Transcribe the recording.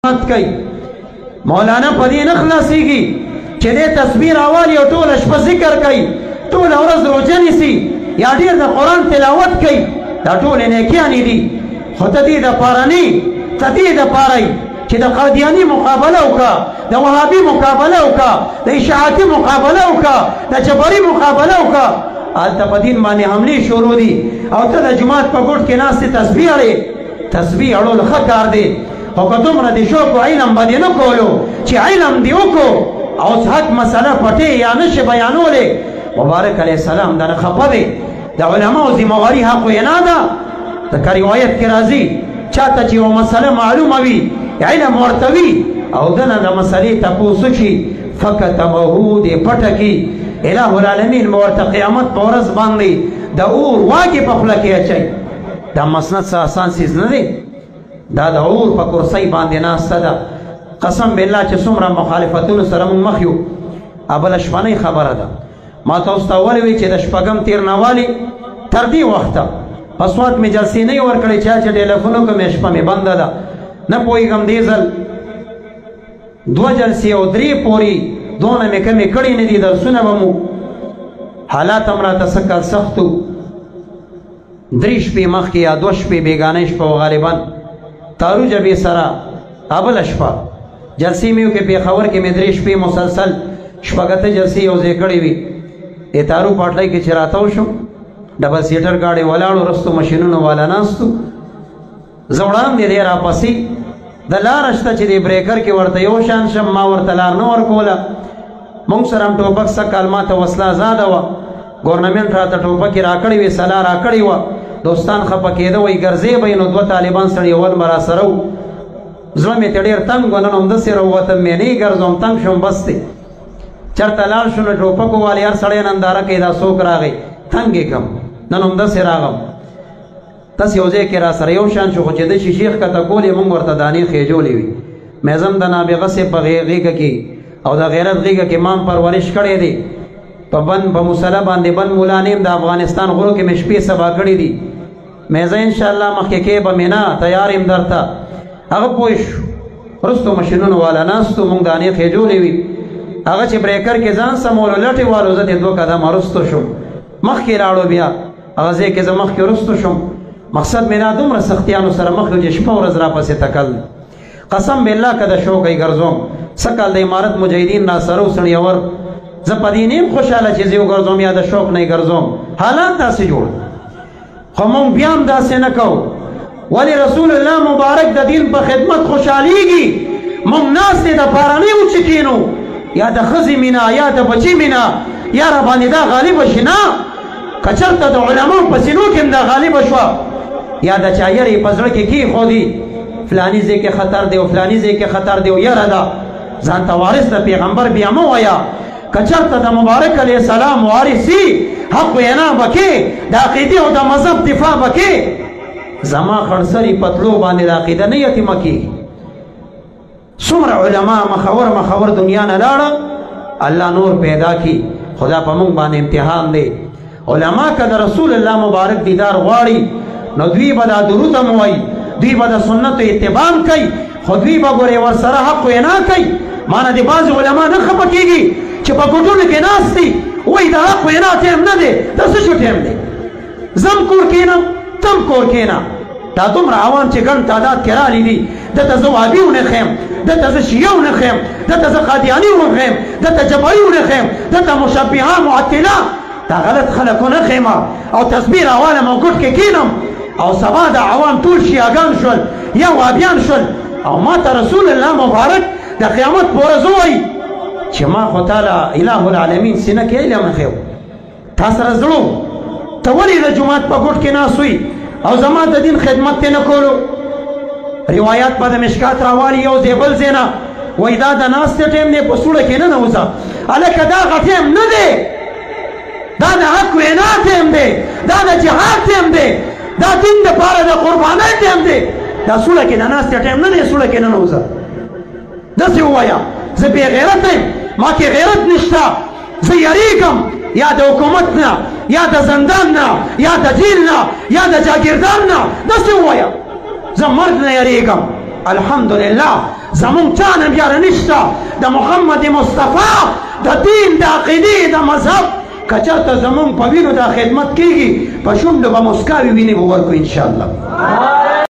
کوي مولانا پدې نه خلاصيږي چې د تصویر اوالی او ټول شپه ذکر کوي ټول ورځ روزه نیسي یا ډېر د قرآن تلاوت کوي دا ټول نیکیانې دي خو ته دې دپاره نه ته دې دپاره چې د قادیاني مقابله وکړه د وهابي مقابله وکړه د اشاعتي مقابله وکړه د جبري مقابله وکړه هلته په دین باندې حملې شروع دي او ته د جومات په ګوټ کې ناستې تسبیح اړې تسبیح اړول ښه کار دی خو که دومره د شوق و علم به دې نه کولو چې علم دې وکړو او حق مسله پټې یا نشي بیانولی مبارک علیه السلام دنه خفه دی د علماو ذمهواري حق یې نه ده ځکه روایت کې راځي چاته چې یوه مسله معلومه وي علم ورته وي او دنه د مسلې تپوس وشي فکتمه دې پټه کړي اله العالمین به ورته قیامت په ورځ باندې د اور واګې په خوله کې اچوي دا مسند څه اسان څیز نه دی دا د اور په کرسۍ باندې ناسته ده قسم بالله چې څومره مخالفتونو سره موږ مخ یو بله شپنۍ خبره ده ما تاسو ته ولې وی چې د شپږم تیر نوالي تر دې وخته په سوات مې جلسې نه ورکړې چا چې ټلیفون وکړ مې شپه مې بنده ده نه پوهېږم دې ځل دوه جلسې او درې پورې دونه مې کمې کړې نه دي درسونه به مو حالات هم راته څه کال سخت و درې شپې مخکې یا دوه شپې بېګانۍ شپه و غالبا تارو جبې سره بله شپه جلسې مې وکړې پېښور کې مې درې شپې مسلسل شپږ اتې جلسې یو ځای کړې وي د تارو پاټلۍ کې چې راتاو شم ډبل سیټر ګاډۍ ولاړو رستو مشینونو والا ناستو زه وړاندې دی راپسې د لاره شته چې د بریکر کې ورته یو شان شم ما ورته لار نه ورکوله موږ سره هم ټوپک سږ کال ما ته وسله ازاده وه ګورنمنټ راته ټوپکې راکړې وې سلا راکړې وه دوستان خفه کېده وایي ګرځې به یې نو دوه طالبان سړي اول به راسره و زړه مې ته ډېر تنګ و نن همداسې راووتم مې نه ګرځوم تنګ شوم بس دی چېرته لاړ شو نو ټوپک والي هر سړی ننداره کوي دا څوک راغی تنګ یې کړم نن همداسې راغم تاسې یو ځای کې را سره یو شان شو خو چې د شي شیخ کته کولې موږ ورته دانې خېجولې وي مې زم د نابغه صاحب په غېږه کې او د غیرت غېږه کې ما پرورش کړی دی په بند په مسله باندې بند مولا نیم د افغانستان غرو کې مې شپې سبا کړي دي مې زه انشاءالله مخکې کې به مې نه تیار یم درته هغه پوه شو وروستو مشینونو والا ناستو موږ دانې خېجولې وي هغه چې بریکر کې ځان سمولو لټې والو زه دې دوه قدمه وروستو شوم مخکې راړو بیا هغه ځای کې زه مخکې وروستو شوم مقصد مې دا دومره سختیانو سره مخ چې شپه ورځ راپسې تکل قسم بالله که د شوقی ګرځوم څه کال د امارت مجاهدین را سره و سړي اور زه په دې نیم خوشحاله چې زه وګرځوم یا د شوق نه یې ګرځوم حالات داسې جوړ خو موږ بیا هم داسې نه کوو ولې رسول الله مبارک د دین په خدمت خوشحالیږي موږ ناستې دپاره نه یو چې کینو یا د ښځې مینه یا د بچي مینه یا راباندې دا غالبه شي نه که چېرته د علماو په سینو کې هم دا غالبه شوه یا د چا یرې په زړه کې کېښودي فلاني ځای کې خطر دی او فلاني ځای کې خطر دی او یره ده ځان ته وارث د پیغمبر بیا مه وایه که چېرته د مبارک علیه السلام وارث سي حق وینا به کې د عقیدې او د مذهب دفاع به کې زما خړسري پتلو باندې د عقیده نه یتیمه کېږي څومره علما مخور دنیا نه لاړه الله نور پیدا کړي خدا په موږ باندې امتحان دی علما که د رسول الله مبارک دیدار غواړي نو دوی به دا درود هم وایي دوی به د سنتو اتباع کوي خو دوی به ګورې ورسره حق وینا کوي مانه د بعضې علما نه خفه کېږي چې په ګوټونو کې ناست دي وایي د حق وینا ټیم نه دی دا څه شو ټیم دی زم کور کښېنم تم کور کښېنه دا دومره عوام چې ګڼ تعداد کې راغلي دي دته زه وهابي ونه ښیم دته زه شیعه ونه ښیم دته زه قادیاني ونه ښیم دته جبري ونه ښیم دته مشبهه معطله دا غلط خلک ونه ښیم او تسبیح راوالم او ګوټ کې کښېنم او سبا د عوام ټول شیعهګان شول یا وهابیان شول او ما ته رسول الله مبارک د قیامت په ورځ ووایي چې ما خو تعالی اله العالمین سینه کې علم ښیو تا سره زړو ته ولې د جومات په ګوټ کې ناست وي او زما د دین خدمت ته نه کولو روایات به د مشکات راوالي یو ځای بل ځای نه وایي دا د ناستې ټیم دی په سوړه کې نه نوځه هلکه دا هغه ټیم نه دی دا د حق وینا ټیم دی دا د جهاد ټیم دی دا دین دپاره د قربانۍ ټیم دی دا سوړه کې د ناستې ټیم نه دی سوړه کې نه نوځه داسې ووایه زه بې غیرت یم ما کې غیرت نشته زه یریږم یا د حکومت نه یا د زندان نه یا د جیل نه یا د جاگیردان نه داسې ووایه زه مرګ نه یریږم الحمدلله زمون چا نه بیاره نشته د محمد مصطفی د دین د عقیدې د مذهب که چېرته زمونږ په وینو دا خدمت کېږي په شونډو به مسکاوې وینې به ورکړو انشاءالله.